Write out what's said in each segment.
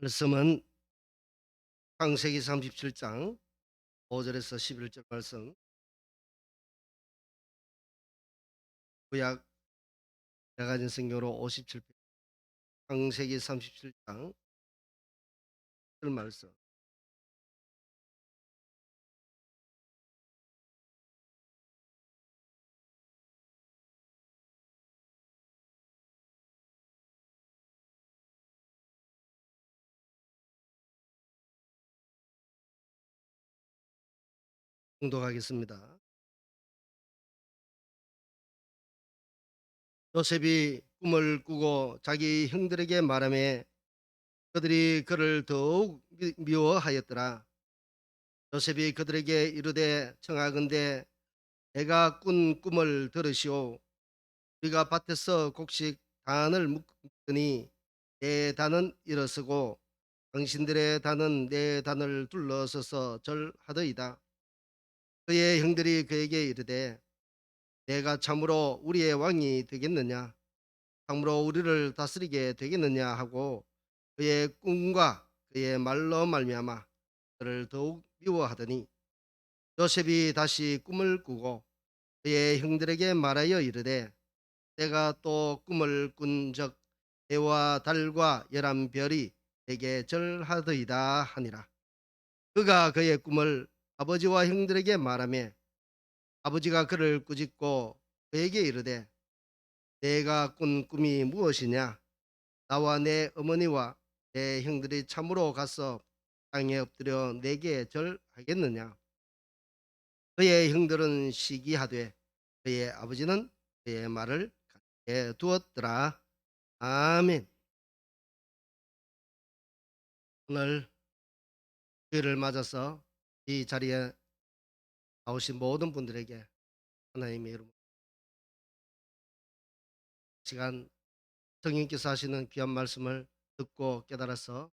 말씀은 창세기 37장 5절에서 11절 말씀, 구약 내가진 성경으로 57편, 창세기 37장 절 말씀 공독하겠습니다. 요셉이 꿈을 꾸고 자기 형들에게 말하며 그들이 그를 더욱 미워하였더라. 요셉이 그들에게 이르되 청하건대 내가 꾼 꿈을 들으시오. 우리가 밭에서 곡식 단을 묶더니 내 단은 일어서고 당신들의 단은 내 단을 둘러서서 절하더이다. 그의 형들이 그에게 이르되 내가 참으로 우리의 왕이 되겠느냐, 참으로 우리를 다스리게 되겠느냐 하고 그의 꿈과 그의 말로 말미암아 그를 더욱 미워하더니 요셉이 다시 꿈을 꾸고 그의 형들에게 말하여 이르되 내가 또 꿈을 꾼적 해와 달과 열한 별이 내게 절하더이다 하니라. 그가 그의 꿈을 아버지와 형들에게 말하며 아버지가 그를 꾸짖고 그에게 이르되 내가 꾼 꿈이 무엇이냐, 나와 내 어머니와 내 형들이 참으로 가서 땅에 엎드려 내게 절하겠느냐. 그의 형들은 시기하되 그의 아버지는 그의 말을 가만히 두었더라. 아멘. 오늘 주일을 맞아서 이 자리에 나오신 모든 분들에게 하나님의 이름 시간 성령께서 하시는 귀한 말씀을 듣고 깨달아서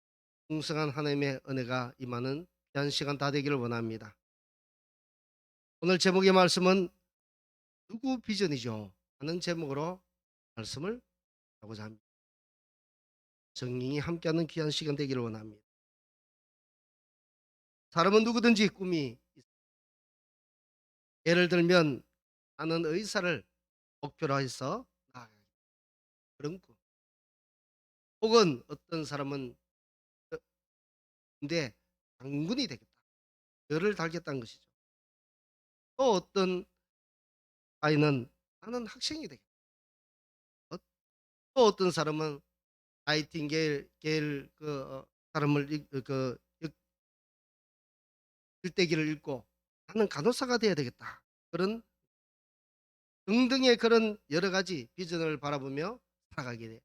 풍성한 하나님의 은혜가 임하는 귀한 시간 다 되기를 원합니다. 오늘 제목의 말씀은 누구 비전이죠? 하는 제목으로 말씀을 하고자 합니다. 성령이 함께하는 귀한 시간 되기를 원합니다. 사람은 누구든지 꿈이 있습니다. 예를 들면 나는 의사를 목표로 해서 나아가는 그런 꿈, 혹은 어떤 사람은 근데 장군이 되겠다, 열을 달겠다는 것이죠. 또 어떤 아이는 나는 학생이 되겠다. 또 어떤 사람은 나이팅게일 사람을 일대기를 읽고 나는 간호사가 돼야 되겠다. 그런 등등의 그런 여러 가지 비전을 바라보며 살아가게 돼.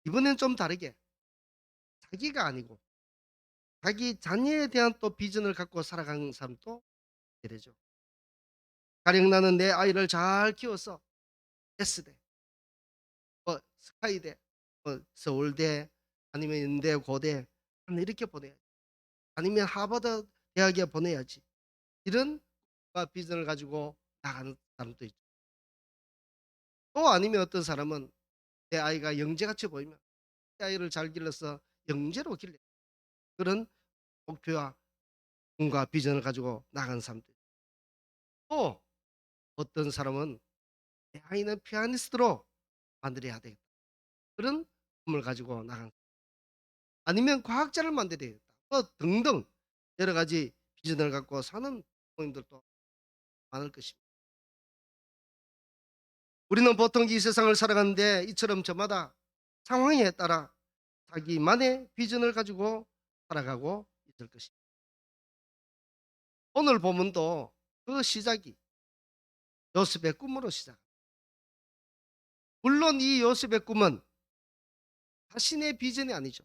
이번엔 좀 다르게 자기가 아니고 자기 자녀에 대한 또 비전을 갖고 살아가는 사람도 있게 되죠. 가령 나는 내 아이를 잘 키워서 S대, 스카이대, 서울대, 아니면 연대, 고대 이렇게 보내야지. 아니면 하버드 대학에 보내야지. 이런 비전을 가지고 나가는 사람도 있죠. 또 아니면 어떤 사람은 내 아이가 영재같이 보이면 내 아이를 잘 길러서 영재로 길러, 그런 목표와 꿈과 비전을 가지고 나가는 사람도 있죠. 또 어떤 사람은 내 아이는 피아니스트로 만들어야 되겠다, 그런 꿈을 가지고 나가는, 아니면 과학자를 만들어야 되겠다, 등등 여러 가지 비전을 갖고 사는 부모님들도 많을 것입니다. 우리는 보통 이 세상을 살아가는데 이처럼 저마다 상황에 따라 자기만의 비전을 가지고 살아가고 있을 것입니다. 오늘 본문도 그 시작이 요셉의 꿈으로 시작. 물론 이 요셉의 꿈은 자신의 비전이 아니죠.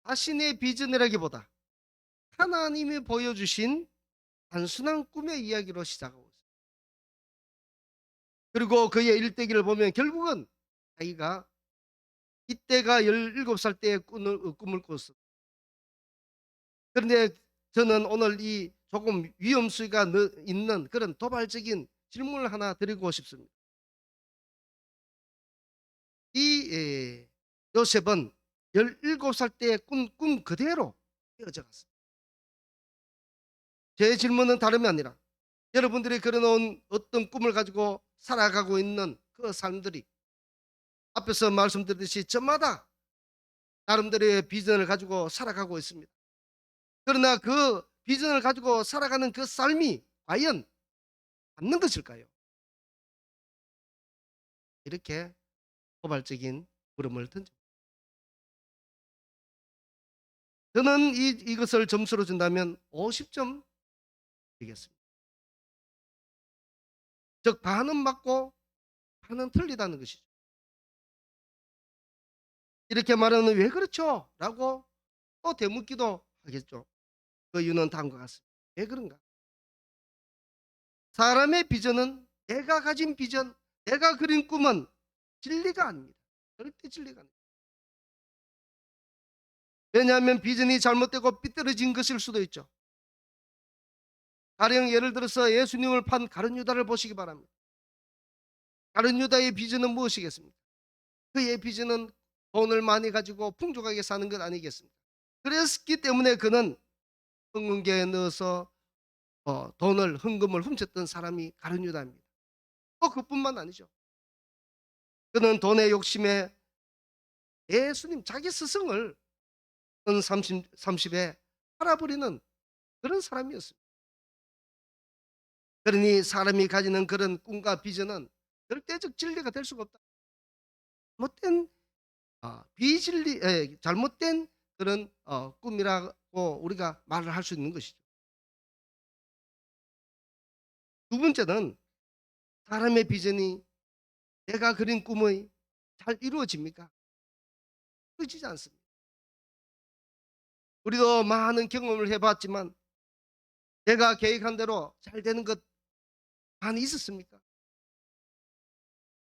자신의 비전이라기보다 하나님이 보여주신 단순한 꿈의 이야기로 시작하고 있습니다. 그리고 그의 일대기를 보면 결국은 자기가 이때가 17살 때의 꿈을 꿨습니다. 그런데 저는 오늘 이 조금 위험수가 있는 그런 도발적인 질문을 하나 드리고 싶습니다. 이 요셉은 17살 때 꾼 꿈 그대로 이어져 갔습니다. 제 질문은 다름이 아니라 여러분들이 그려놓은 어떤 꿈을 가지고 살아가고 있는 그 삶들이 앞에서 말씀드렸듯이 저마다 나름대로의 비전을 가지고 살아가고 있습니다. 그러나 그 비전을 가지고 살아가는 그 삶이 과연 맞는 것일까요? 이렇게 포괄적인 물음을 던져. 저는 이것을 점수로 준다면 50점 드리겠습니다. 즉 반은 맞고 반은 틀리다는 것이죠. 이렇게 말하는 왜 그렇죠? 라고 또 되묻기도 하겠죠. 그 이유는 다음과 같습니다. 왜 그런가? 사람의 비전은 내가 가진 비전, 내가 그린 꿈은 진리가 아닙니다. 절대 진리가 아닙니다. 왜냐하면 비전이 잘못되고 삐뚤어진 것일 수도 있죠. 가령 예를 들어서 예수님을 판 가룟 유다를 보시기 바랍니다. 가룟 유다의 비전은 무엇이겠습니까? 그의 비전은 돈을 많이 가지고 풍족하게 사는 것 아니겠습니까? 그랬기 때문에 그는 흥금개에 넣어서 돈을 헌금을 훔쳤던 사람이 가룟 유다입니다. 또 그뿐만 아니죠. 그는 돈의 욕심에 예수님 자기 스승을 은 30에 팔아버리는 그런 사람이었습니다. 그러니 사람이 가지는 그런 꿈과 비전은 절대적 진리가 될 수가 없다. 잘못된 잘못된 그런 꿈이라고 우리가 말을 할 수 있는 것이죠. 두 번째는 사람의 비전이 내가 그린 꿈의 잘 이루어집니까? 이루어지지 않습니다. 우리도 많은 경험을 해봤지만 내가 계획한 대로 잘 되는 것 많이 있었습니까?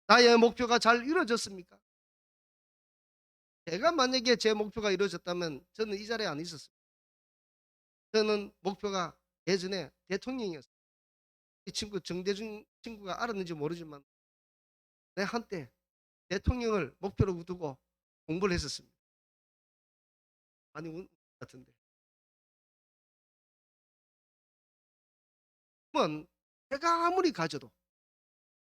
나의 목표가 잘 이루어졌습니까? 제가 만약에 제 목표가 이루어졌다면 저는 이 자리에 안 있었습니다. 저는 목표가 예전에 대통령이었어요. 이 친구 정대중 친구가 알았는지 모르지만 내 한때 대통령을 목표로 두고 공부를 했었습니다. 많이 운 같은데. 꿈은 제가 아무리 가져도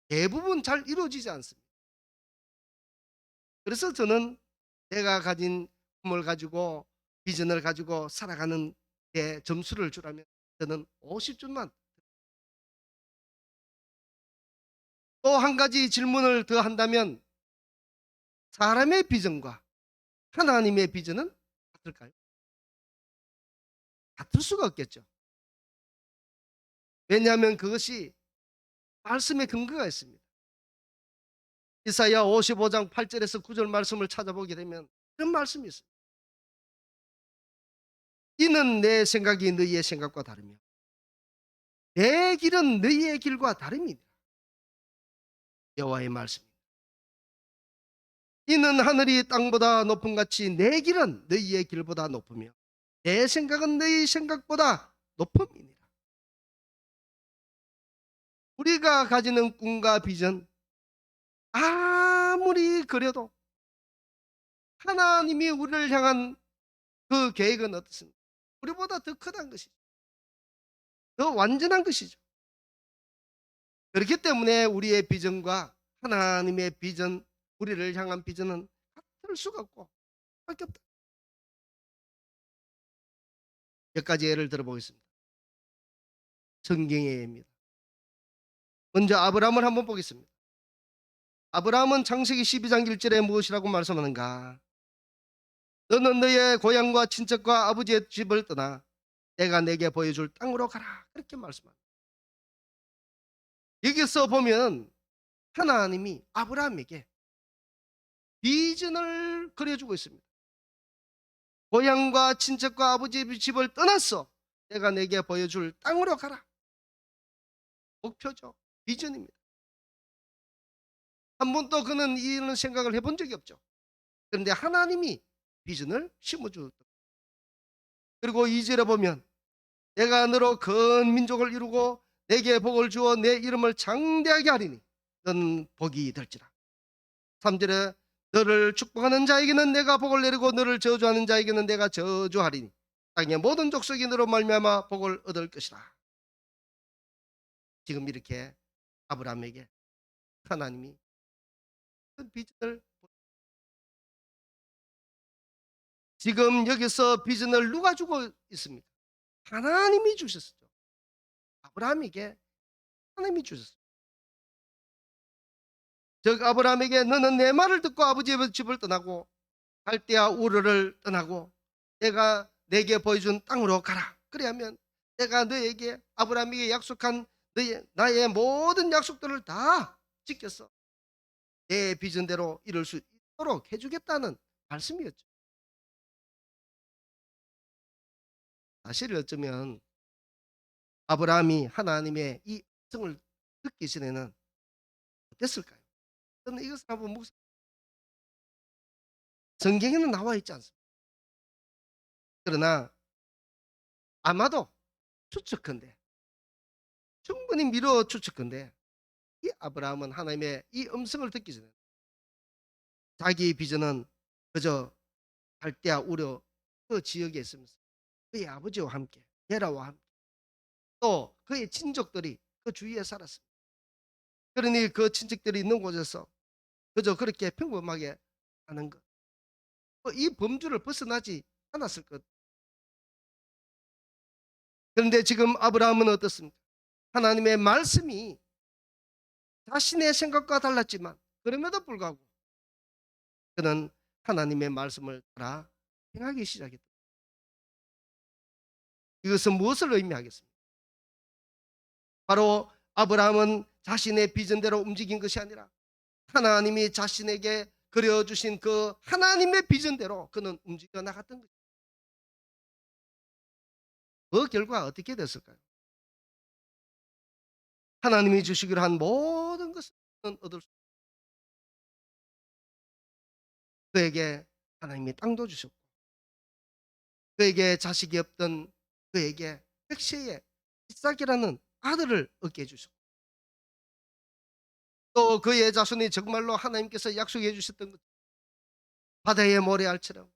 대부분 잘 이루어지지 않습니다. 그래서 저는 내가 가진 꿈을 가지고 비전을 가지고 살아가는 데 점수를 주라면 저는 50점만. 또 한 가지 질문을 더 한다면 사람의 비전과 하나님의 비전은 같을까요? 같을 수가 없겠죠. 왜냐하면 그것이 말씀의 근거가 있습니다. 이사야 55장 8절에서 9절 말씀을 찾아보게 되면 이런 말씀이 있습니다. 이는 내 생각이 너희의 생각과 다르며 내 길은 너희의 길과 다릅니다. 여호와의 말씀입니다. 이는 하늘이 땅보다 높음 같이 내 길은 너희의 길보다 높으며 내 생각은 너희 생각보다 높음이니라. 우리가 가지는 꿈과 비전 아무리 그려도 하나님이 우리를 향한 그 계획은 어떻습니까? 우리보다 더 크다는 것이죠. 더 완전한 것이죠. 그렇기 때문에 우리의 비전과 하나님의 비전, 우리를 향한 비전은 같을 수가 없고 밖에 없다. 몇 가지 예를 들어보겠습니다. 성경의 예입니다. 먼저 아브라함을 한번 보겠습니다. 아브라함은 창세기 12장 1절에 무엇이라고 말씀하는가? 너는 너의 고향과 친척과 아버지의 집을 떠나 내가 내게 보여줄 땅으로 가라. 그렇게 말씀합니다. 여기서 보면 하나님이 아브라함에게 비전을 그려주고 있습니다. 고향과 친척과 아버지의 집을 떠났어. 내가 내게 보여줄 땅으로 가라. 목표죠. 비전입니다. 한 번도 그는 이런 생각을 해본 적이 없죠. 그런데 하나님이 비전을 심어주었다. 그리고 2절에 보면 내가 너로 큰 민족을 이루고 내게 복을 주어 내 이름을 장대하게 하리니 넌 복이 될지라. 3절에 너를 축복하는 자에게는 내가 복을 내리고 너를 저주하는 자에게는 내가 저주하리니 땅의 모든 족속이 너로 말미암아 복을 얻을 것이라. 지금 이렇게 아브라함에게 하나님이 큰 비전을, 지금 여기서 비전을 누가 주고 있습니까? 하나님이 주셨죠. 아브라함에게 하나님이 주셨어요. 즉 아브라함에게 너는 내 말을 듣고 아버지의 집을 떠나고 갈대아 우르를 떠나고 내가 내게 보여준 땅으로 가라. 그래야면 내가 너에게 아브라함에게 약속한 나의 모든 약속들을 다 지켜서 내 비전대로 이룰 수 있도록 해주겠다는 말씀이었죠. 사실 어쩌면 아브라함이 하나님의 이 음성을 듣기 전에는 어땠을까요? 저는 이것을 한번 성경에는 나와 있지 않습니다. 그러나 아마도 추측컨대, 충분히 미뤄 추측컨대, 이 아브라함은 하나님의 이 음성을 듣기 전에 자기 비전은 그저 갈대아 우려 그 지역에 있으면서 그의 아버지와 함께 게라와 함께 또 그의 친족들이 그 주위에 살았습니다. 그러니 그 친척들이 있는 곳에서 그저 그렇게 평범하게 하는 것, 이 범주를 벗어나지 않았을 것. 그런데 지금 아브라함은 어떻습니까? 하나님의 말씀이 자신의 생각과 달랐지만 그럼에도 불구하고 그는 하나님의 말씀을 따라 행하기 시작했다. 이것은 무엇을 의미하겠습니까? 바로 아브라함은 자신의 비전대로 움직인 것이 아니라 하나님이 자신에게 그려주신 그 하나님의 비전대로 그는 움직여 나갔던 거죠. 그 결과 어떻게 됐을까요? 하나님이 주시기로 한 모든 것을 얻을 수, 그에게 하나님이 땅도 주셨고 그에게 자식이 없던 그에게 백세의 이삭이라는 아들을 얻게 해주셨고 또 그의 자손이 정말로 하나님께서 약속해 주셨던 것, 바다의 모래알처럼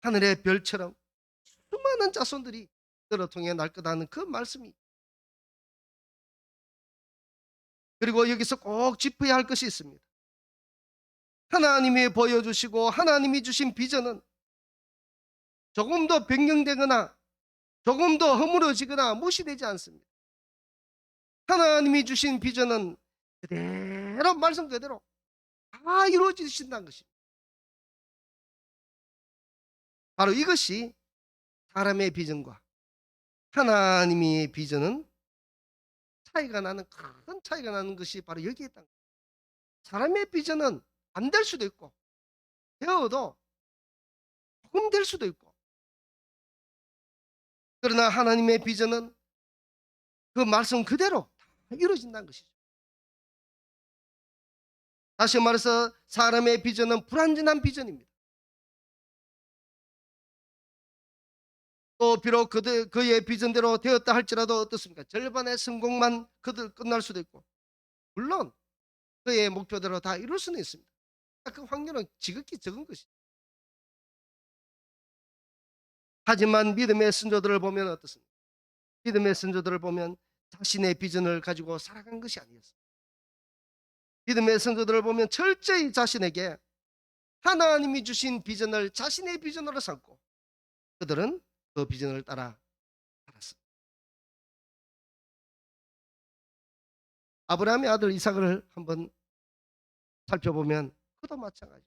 하늘의 별처럼 수많은 자손들이 그를 통해 날 거다는 그 말씀이, 그리고 여기서 꼭 짚어야 할 것이 있습니다. 하나님이 보여주시고 하나님이 주신 비전은 조금 더 변경되거나 조금 더 허물어지거나 무시되지 않습니다. 하나님이 주신 비전은 그대로 말씀 그대로 다 이루어지신다는 것입니다. 바로 이것이 사람의 비전과 하나님의 비전은 큰 차이가 나는 것이 바로 여기에 있다. 사람의 비전은 안 될 수도 있고 되어도 조금 될 수도 있고, 그러나 하나님의 비전은 그 말씀 그대로 다 이루어진다는 것이죠. 다시 말해서 사람의 비전은 불완전한 비전입니다. 또 비록 그의 비전대로 되었다 할지라도 어떻습니까? 절반의 성공만 끝날 수도 있고 물론 그의 목표대로 다 이룰 수는 있습니다. 그 확률은 지극히 적은 것이죠. 하지만 믿음의 선조들을 보면 어떻습니까? 믿음의 선조들을 보면 자신의 비전을 가지고 살아간 것이 아니었습니다. 믿음의 선조들을 보면 철저히 자신에게 하나님이 주신 비전을 자신의 비전으로 삼고 그들은 그 비전을 따라 살았습니다. 아브라함의 아들 이삭을 한번 살펴보면 그도 마찬가지.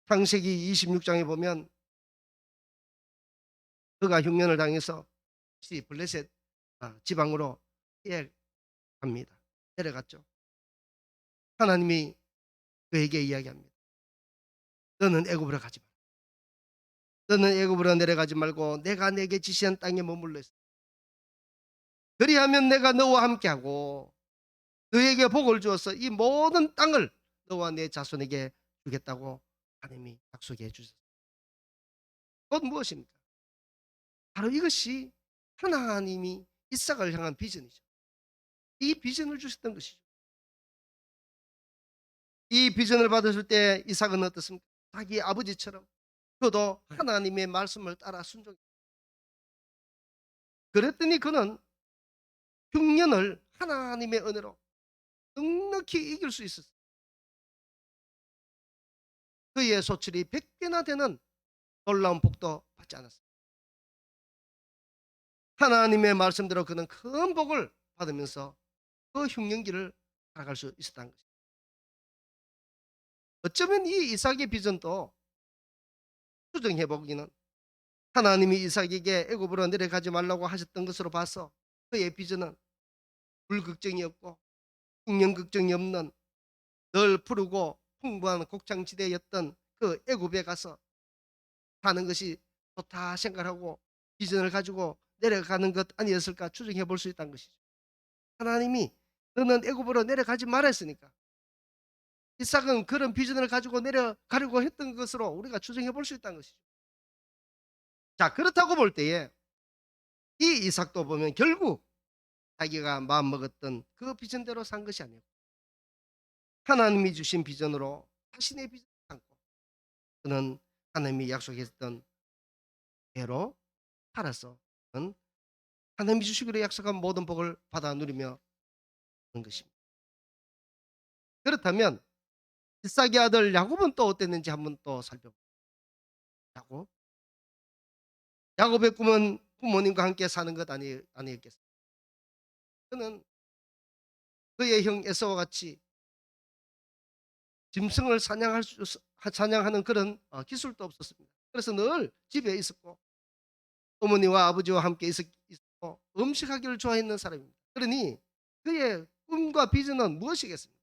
창세기 26장에 보면 그가 흉년을 당해서 블레셋 지방으로 갑니다. 내려갔죠. 하나님이 그에게 이야기합니다. 너는 애굽으로 가지 마. 너는 애굽으로 내려가지 말고 내가 내게 지시한 땅에 머물러 있어. 그리하면 내가 너와 함께하고 너에게 복을 주어서 이 모든 땅을 너와 내 자손에게 주겠다고 하나님이 약속해 주셨습니다. 그건 무엇입니까? 바로 이것이 하나님이 이삭을 향한 비전이죠. 이 비전을 주셨던 것이죠. 이 비전을 받았을 때 이삭은 어떻습니까? 자기 아버지처럼 그도 하나님의 말씀을 따라 순종. 그랬더니 그는 흉년을 하나님의 은혜로 넉넉히 이길 수 있었어요. 그의 소출이 100배나 되는 놀라운 복도 받지 않았어요. 하나님의 말씀대로 그는 큰 복을 받으면서 그 흉년기를 살아갈 수 있었다는 것입니다. 어쩌면 이 이삭의 비전도 수정해 보기는 하나님이 이삭에게 애굽으로 내려가지 말라고 하셨던 것으로 봐서 그의 비전은 불극정이 없고 흉년극정이 없는 늘 푸르고 풍부한 곡창지대였던 그 애굽에 가서 사는 것이 좋다 생각하고 비전을 가지고 내려가는 것 아니었을까 추정해 볼 수 있다는 것이죠. 하나님이 너는 애굽으로 내려가지 말았으니까 이삭은 그런 비전을 가지고 내려가려고 했던 것으로 우리가 추정해 볼 수 있다는 것이죠. 자, 그렇다고 볼 때에 이 이삭도 보면 결국 자기가 마음먹었던 그 비전대로 산 것이 아니고 하나님이 주신 비전으로 자신의 비전을 삼고 그는 하나님이 약속했던 대로 살아서 그는 하나님이 주시기로 약속한 모든 복을 받아 누리며 하는 것입니다. 그렇다면 이삭의 아들 야곱은 또 어땠는지 한번 또 살펴보죠. 야곱. 야곱의 꿈은 부모님과 함께 사는 것 아니었겠습니까? 그는 그의 형 에사와 같이 짐승을 사냥하는 그런 기술도 없었습니다. 그래서 늘 집에 있었고 어머니와 아버지와 함께 있었고 음식하기를 좋아했는 사람입니다. 그러니 그의 꿈과 비전은 무엇이겠습니까?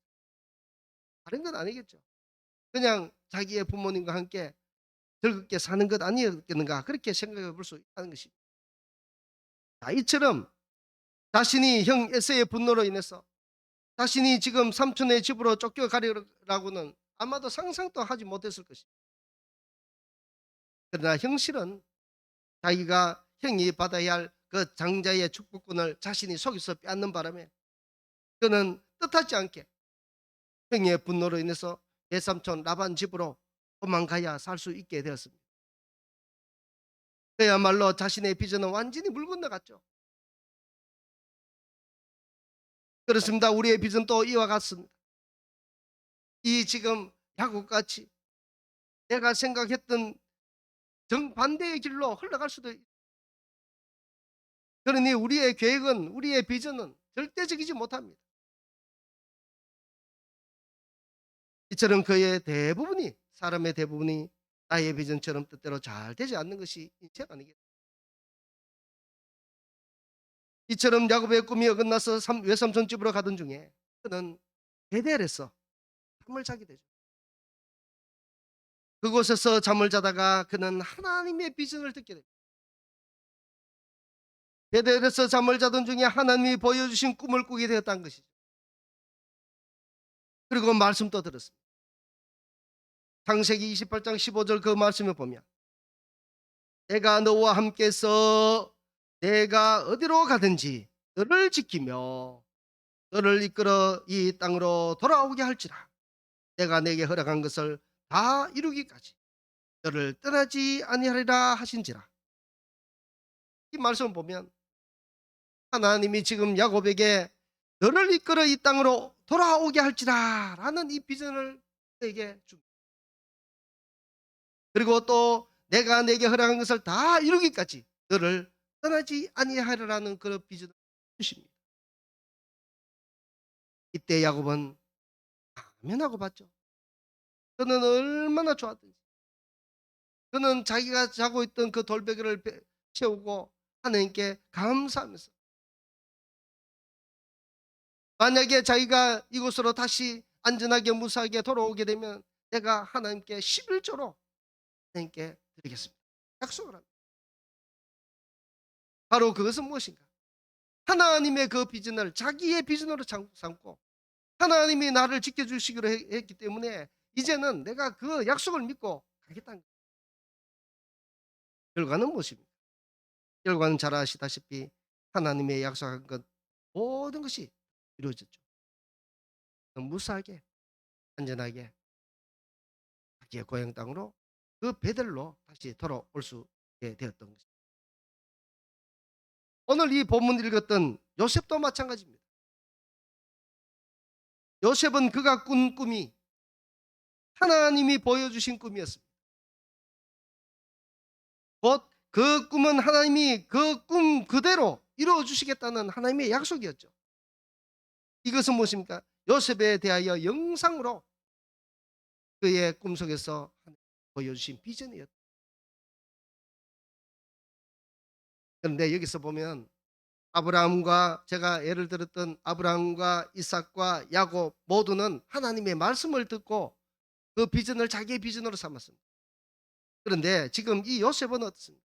다른 건 아니겠죠. 그냥 자기의 부모님과 함께 즐겁게 사는 것 아니었겠는가 그렇게 생각해 볼 수 있다는 것입니다. 자, 이처럼 자신이 형 에서의 분노로 인해서 자신이 지금 삼촌의 집으로 쫓겨가려고는 아마도 상상도 하지 못했을 것입니다. 그러나 형실은 자기가 형이 받아야 할 그 장자의 축복권을 자신이 속여서 빼앗는 바람에 그는 뜻하지 않게 형의 분노로 인해서 외삼촌 라반 집으로 도망가야 살 수 있게 되었습니다. 그야말로 자신의 비전은 완전히 물 건너갔죠. 그렇습니다. 우리의 비전도 이와 같습니다. 이 지금 야곱같이 내가 생각했던 정반대의 길로 흘러갈 수도 그러니 우리의 계획은 우리의 비전은 절대적이지 못합니다. 이처럼 그의 대부분이 사람의 대부분이 나의 비전처럼 뜻대로 잘 되지 않는 것이 인생 아니겠습니까? 이처럼 야곱의 꿈이 어긋나서 외삼촌 집으로 가던 중에 그는 베델에서 잠을 자게 되죠. 그곳에서 잠을 자다가 그는 하나님의 비전을 듣게 됩니다. 베델에서 잠을 자던 중에 하나님이 보여주신 꿈을 꾸게 되었다는 것이죠. 그리고 말씀도 들었습니다. 창세기 28장 15절 그 말씀을 보면 내가 너와 함께서 내가 어디로 가든지 너를 지키며 너를 이끌어 이 땅으로 돌아오게 할지라 내가 내게 허락한 것을 다 이루기까지 너를 떠나지 아니하리라 하신지라. 이 말씀을 보면 하나님이 지금 야곱에게 너를 이끌어 이 땅으로 돌아오게 할지라 라는 이 비전을 그에게 줍니다. 그리고 또 내가 내게 허락한 것을 다 이루기까지 너를 떠나지 아니하리라는 그런 비전을 주십니다. 이때 야곱은 아멘하고 봤죠. 그는 얼마나 좋았던지. 그는 자기가 자고 있던 그 돌베개를 채우고 하나님께 감사하면서 만약에 자기가 이곳으로 다시 안전하게 무사하게 돌아오게 되면 내가 하나님께 11조로 하나님께 드리겠습니다. 약속을 합니다. 바로 그것은 무엇인가? 하나님의 그 비전을 자기의 비전으로 삼고 하나님이 나를 지켜주시기로 했기 때문에 이제는 내가 그 약속을 믿고 가겠다는 거예요. 결과는 무엇입니까? 결과는 잘 아시다시피 하나님의 약속한 것 모든 것이 이루어졌죠. 무사하게 안전하게 자기의 고향 땅으로 그 베델로 다시 돌아올 수 있게 되었던 것입니다. 오늘 이 본문 읽었던 요셉도 마찬가지입니다. 요셉은 그가 꾼 꿈이 하나님이 보여주신 꿈이었습니다. 곧 그 꿈은 하나님이 그 꿈 그대로 이루어 주시겠다는 하나님의 약속이었죠. 이것은 무엇입니까? 요셉에 대하여 영상으로 그의 꿈속에서 보여주신 비전이었다. 그런데 여기서 보면 아브라함과 제가 예를 들었던 아브라함과 이삭과 야곱 모두는 하나님의 말씀을 듣고 그 비전을 자기의 비전으로 삼았습니다. 그런데 지금 이 요셉은 어떻습니까?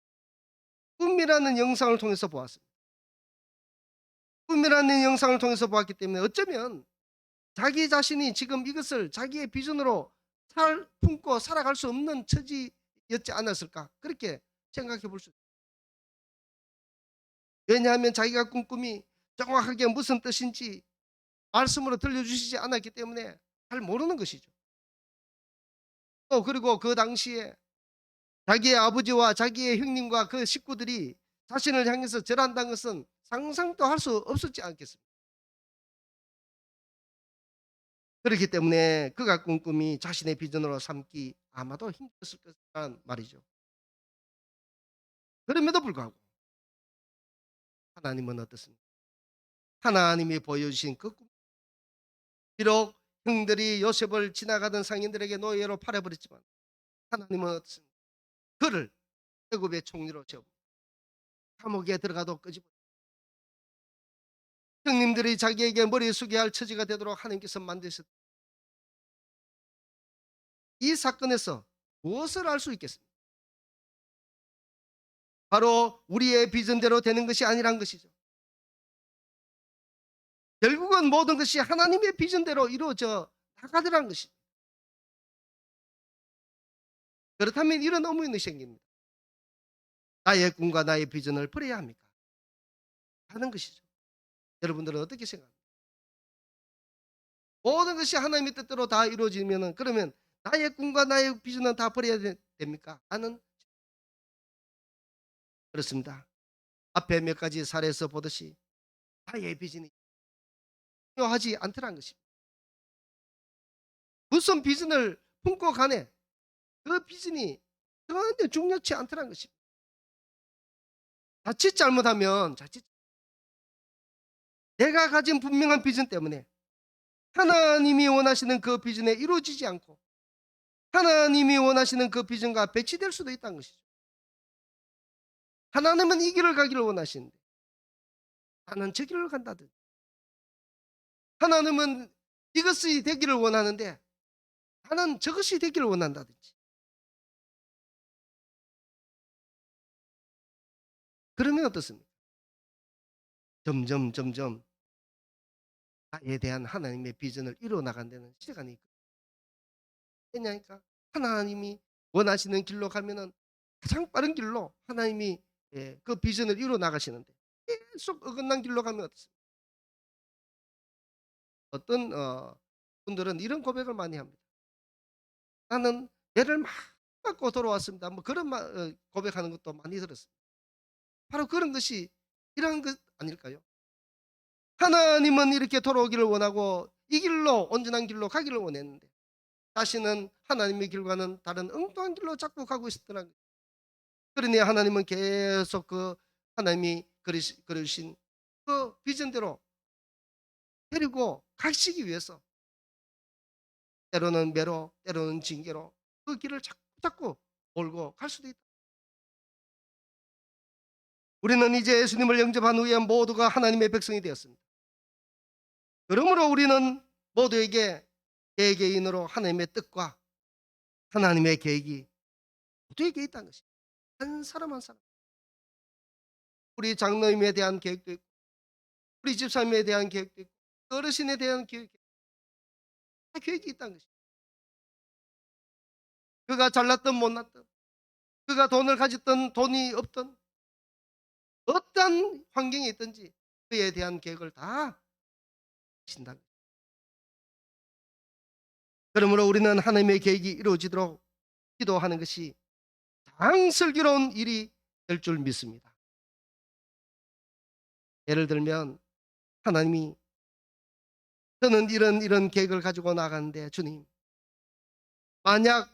꿈이라는 영상을 통해서 보았습니다. 꿈이라는 영상을 통해서 보았기 때문에 어쩌면 자기 자신이 지금 이것을 자기의 비전으로 품고 살아갈 수 없는 처지였지 않았을까? 그렇게 생각해 볼 수 있습니다. 왜냐하면 자기가 꾼 꿈이 정확하게 무슨 뜻인지 말씀으로 들려주시지 않았기 때문에 잘 모르는 것이죠. 또 그리고 그 당시에 자기의 아버지와 자기의 형님과 그 식구들이 자신을 향해서 절한다는 것은 상상도 할 수 없었지 않겠습니까? 그렇기 때문에 그가 꾼 꿈이 자신의 비전으로 삼기 아마도 힘들었을 것이란 말이죠. 그럼에도 불구하고 하나님은 어떻습니까? 하나님이 보여주신 그 꿈, 비록 형들이 요셉을 지나가던 상인들에게 노예로 팔아버렸지만 하나님은 어떻습니까? 그를 애굽의 총리로 세우고 감옥에 들어가도 끄집어 형님들이 자기에게 머리 숙여야 할 처지가 되도록 하나님께서 만드셨다. 이 사건에서 무엇을 알 수 있겠습니까? 바로 우리의 비전대로 되는 것이 아니란 것이죠. 결국은 모든 것이 하나님의 비전대로 이루어져 나가더라는 것이죠. 그렇다면 이런 의문이 생깁니다. 나의 꿈과 나의 비전을 버려야 합니까? 하는 것이죠. 여러분들은 어떻게 생각합니까? 모든 것이 하나님의 뜻대로 다 이루어지면 그러면 나의 꿈과 나의 비전은 다 버려야 됩니까? 나는 그렇습니다. 앞에 몇 가지 사례에서 보듯이 나의 비전이 중요하지 않더라는 것입니다. 무슨 비전을 품고 가네 그 비전이 전혀 중요치 않더라는 것입니다. 자칫 내가 가진 분명한 비전 때문에 하나님이 원하시는 그 비전에 이루어지지 않고 하나님이 원하시는 그 비전과 배치될 수도 있다는 것이죠. 하나님은 이 길을 가기를 원하시는데 나는 저 길을 간다든지 하나님은 이것이 되기를 원하는데 나는 저것이 되기를 원한다든지 그러면 어떻습니까? 점점 나에 대한 하나님의 비전을 이루어 나간다는 시간이 있거든요. 왜냐니까 하나님이 원하시는 길로 가면은 가장 빠른 길로 하나님이 그 비전을 이루어 나가시는데 계속 어긋난 길로 가면 어떻습니까? 어떤 분들은 이런 고백을 많이 합니다. 나는 배를 막 갖고 돌아왔습니다. 뭐 그런 고백하는 것도 많이 들었습니다. 바로 그런 것이 이런 것 아닐까요? 하나님은 이렇게 돌아오기를 원하고 이 길로 온전한 길로 가기를 원했는데 자신은 하나님의 길과는 다른 엉뚱한 길로 자꾸 가고 있었더라는 거예요. 그러니 하나님은 계속 그 하나님이 그러신 그 비전대로 데리고 가시기 위해서 때로는 매로 때로는 징계로 그 길을 자꾸 몰고 갈 수도 있다. 우리는 이제 예수님을 영접한 후에 모두가 하나님의 백성이 되었습니다. 그러므로 우리는 모두에게 개개인으로 하나님의 뜻과 하나님의 계획이 모두에게 있다는 것입니다. 한 사람 한 사람. 우리 장로님에 대한 계획도 있고 우리 집사님에 대한 계획도 있고 어르신에 대한 계획도 있고 다 계획이 있다는 것입니다. 그가 잘났든 못났든 그가 돈을 가졌든 돈이 없든 어떤 환경에 있든지 그에 대한 계획을 다 하신다. 그러므로 우리는 하나님의 계획이 이루어지도록 기도하는 것이 가장 슬기로운 일이 될 줄 믿습니다. 예를 들면 하나님이 저는 이런 계획을 가지고 나가는데 주님, 만약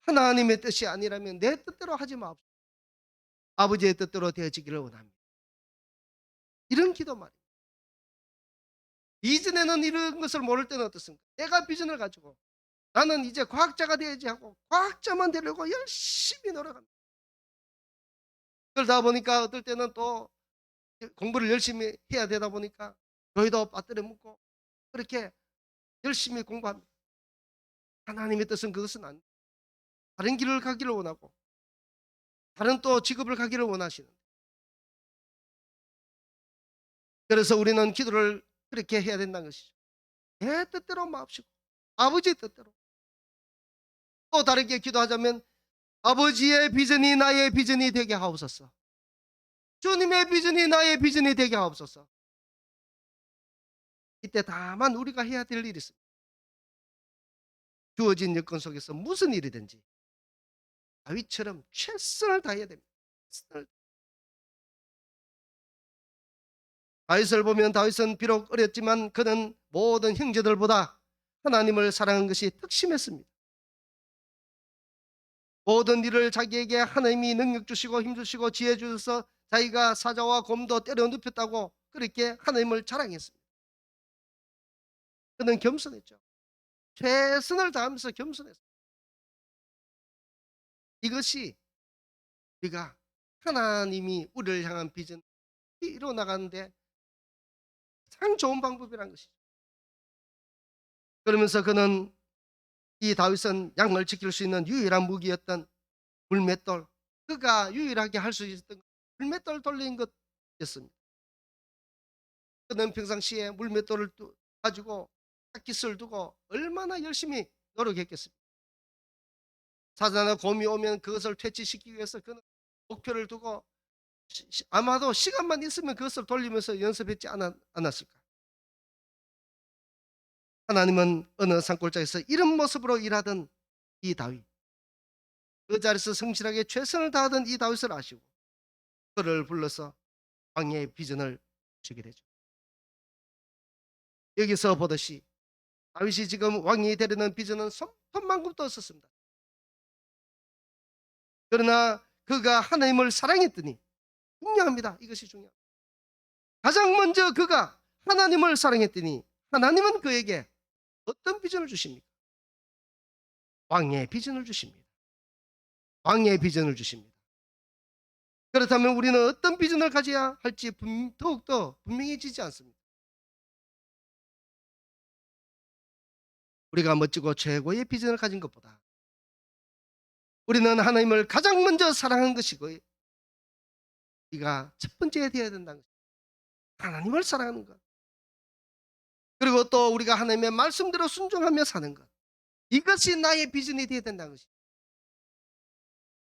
하나님의 뜻이 아니라면 내 뜻대로 하지 마옵소서. 아버지의 뜻대로 되어지기를 원합니다. 이런 기도 말이에요. 이전에는 이런 것을 모를 때는 어떻습니까? 내가 비전을 가지고 나는 이제 과학자가 되어야지 하고 과학자만 되려고 열심히 노력합니다. 그러다 보니까 어떨 때는 또 공부를 열심히 해야 되다 보니까 교회도 빠뜨려 묻고 그렇게 열심히 공부합니다. 하나님의 뜻은 그것은 아닙니다. 다른 길을 가기를 원하고 다른 또 직업을 가기를 원하시는, 그래서 우리는 기도를 그렇게 해야 된다는 것이죠. 내 뜻대로 마옵시고 아버지의 뜻대로. 또 다르게 기도하자면 아버지의 비전이 나의 비전이 되게 하옵소서. 주님의 비전이 나의 비전이 되게 하옵소서. 이때 다만 우리가 해야 될 일이 있습니다. 주어진 여건 속에서 무슨 일이든지 다윗처럼 최선을 다해야 됩니다. 다윗을 보면 다윗은 비록 어렸지만 그는 모든 형제들보다 하나님을 사랑한 것이 특심했습니다. 모든 일을 자기에게 하나님이 능력 주시고 힘 주시고 지혜 주셔서 자기가 사자와 곰도 때려 눕혔다고 그렇게 하나님을 자랑했습니다. 그는 겸손했죠. 최선을 다하면서 겸손했습니다. 이것이 우리가 하나님이 우리를 향한 비전이 이루어 나가는데 가장 좋은 방법이라는 것이죠. 그러면서 그는, 이 다윗은 양을 지킬 수 있는 유일한 무기였던 물맷돌, 그가 유일하게 할 수 있었던 물맷돌 돌린 것이었습니다. 그는 평상시에 물맷돌을 가지고 깃을 두고 얼마나 열심히 노력했겠습니까? 사자나 곰이 오면 그것을 퇴치시키기 위해서 그는 목표를 두고 아마도 시간만 있으면 그것을 돌리면서 연습했지 않았을까? 하나님은 어느 산골짜기에서 이런 모습으로 일하던 이 다윗, 그 자리에서 성실하게 최선을 다하던 이 다윗을 아시고 그를 불러서 왕의 비전을 주게 되죠. 여기서 보듯이 다윗이 지금 왕이 되려는 비전은 손만큼도 없었습니다. 그러나 그가 하나님을 사랑했더니, 중요합니다. 이것이 중요합니다. 가장 먼저 그가 하나님을 사랑했더니 하나님은 그에게 어떤 비전을 주십니까? 왕의 비전을 주십니다. 왕의 비전을 주십니다. 그렇다면 우리는 어떤 비전을 가져야 할지 더욱더 분명해지지 않습니다. 우리가 멋지고 최고의 비전을 가진 것보다 우리는 하나님을 가장 먼저 사랑한 것이고, 우리가 첫 번째 되어야 된다는 것입니다. 하나님을 사랑하는 것, 그리고 또 우리가 하나님의 말씀대로 순종하며 사는 것, 이것이 나의 비전이 되어야 된다는 것입니다.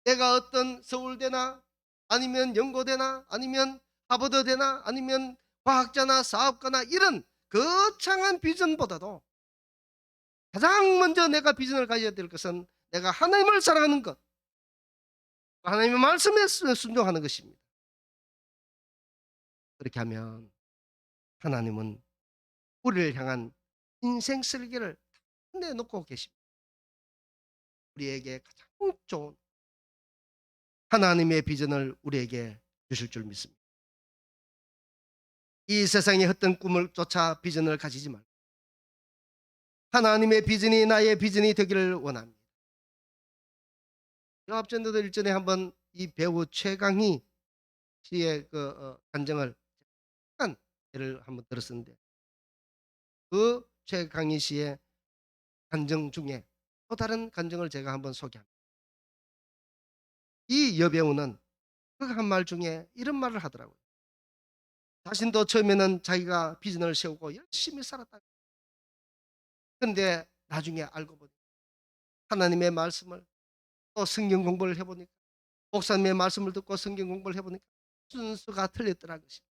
내가 어떤 서울대나 아니면 연고대나 아니면 하버드대나 아니면 과학자나 사업가나 이런 거창한 비전보다도 가장 먼저 내가 비전을 가져야 될 것은 내가 하나님을 사랑하는 것, 하나님의 말씀에 순종하는 것입니다. 그렇게 하면 하나님은 우리를 향한 인생 설계를 내놓고 계십니다. 우리에게 가장 좋은 하나님의 비전을 우리에게 주실 줄 믿습니다. 이 세상의 헛된 꿈을 쫓아 비전을 가지지 말고 하나님의 비전이 나의 비전이 되기를 원합니다. 영합전도도 일전에 한번 이 배우 최강희 씨의 간증을 잠깐 예를 한번 들었었는데, 그 최강희 씨의 간증 중에 또 다른 간증을 제가 한번 소개합니다. 이 여배우는 그 한 말 중에 이런 말을 하더라고요. 자신도 처음에는 자기가 비전을 세우고 열심히 살았다. 그런데 나중에 알고 보니 하나님의 말씀을 또 성경 공부를 해보니까, 목사님의 말씀을 듣고 성경 공부를 해보니까 순서가 틀렸더라는 것입니다.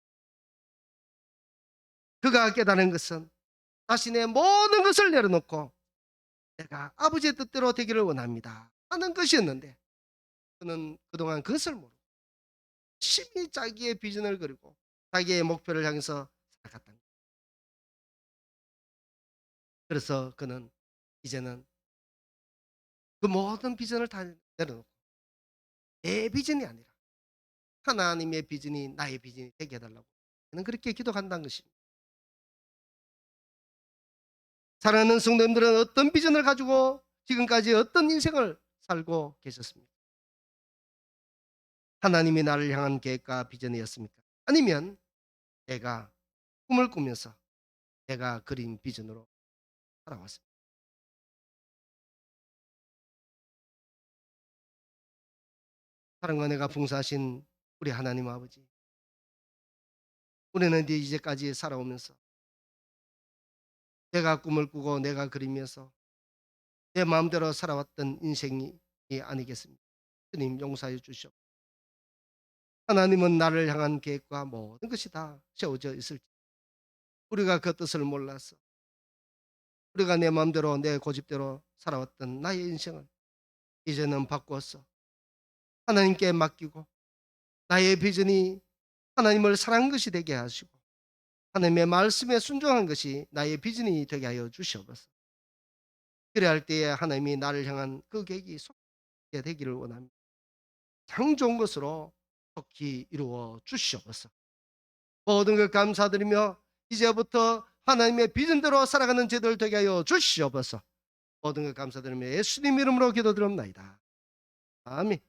그가 깨달은 것은 자신의 모든 것을 내려놓고 내가 아버지의 뜻대로 되기를 원합니다 하는 것이었는데, 그는 그동안 그것을 모르고 열심히 자기의 비전을 그리고 자기의 목표를 향해서 살아갔다. 그래서 그는 이제는 그 모든 비전을 다 내려놓고 내 비전이 아니라 하나님의 비전이 나의 비전이 되게 해달라고 저는 그렇게 기도한다는 것입니다. 사랑하는 성도님들은 어떤 비전을 가지고 지금까지 어떤 인생을 살고 계셨습니까? 하나님이 나를 향한 계획과 비전이었습니까? 아니면 내가 꿈을 꾸면서 내가 그린 비전으로 살아왔습니다. 사랑과 내가 봉사하신 우리 하나님 아버지, 우리는 이제까지 살아오면서 내가 꿈을 꾸고 내가 그리면서 내 마음대로 살아왔던 인생이 아니겠습니까? 주님 용서해 주시옵. 하나님은 나를 향한 계획과 모든 것이 다 세워져 있을지 우리가 그 뜻을 몰라서 우리가 내 마음대로 내 고집대로 살아왔던 나의 인생을 이제는 바꾸어서 하나님께 맡기고 나의 비전이 하나님을 사랑하는 것이 되게 하시고 하나님의 말씀에 순종한 것이 나의 비전이 되게 하여 주시옵소서. 그래야 할 때에 하나님이 나를 향한 그 계획이 속히 되기를 원합니다. 참 좋은 것으로 속히 이루어 주시옵소서. 모든 것 감사드리며 이제부터 하나님의 비전대로 살아가는 제들 되게 하여 주시옵소서. 모든 것 감사드리며 예수님 이름으로 기도드립니다. 아멘.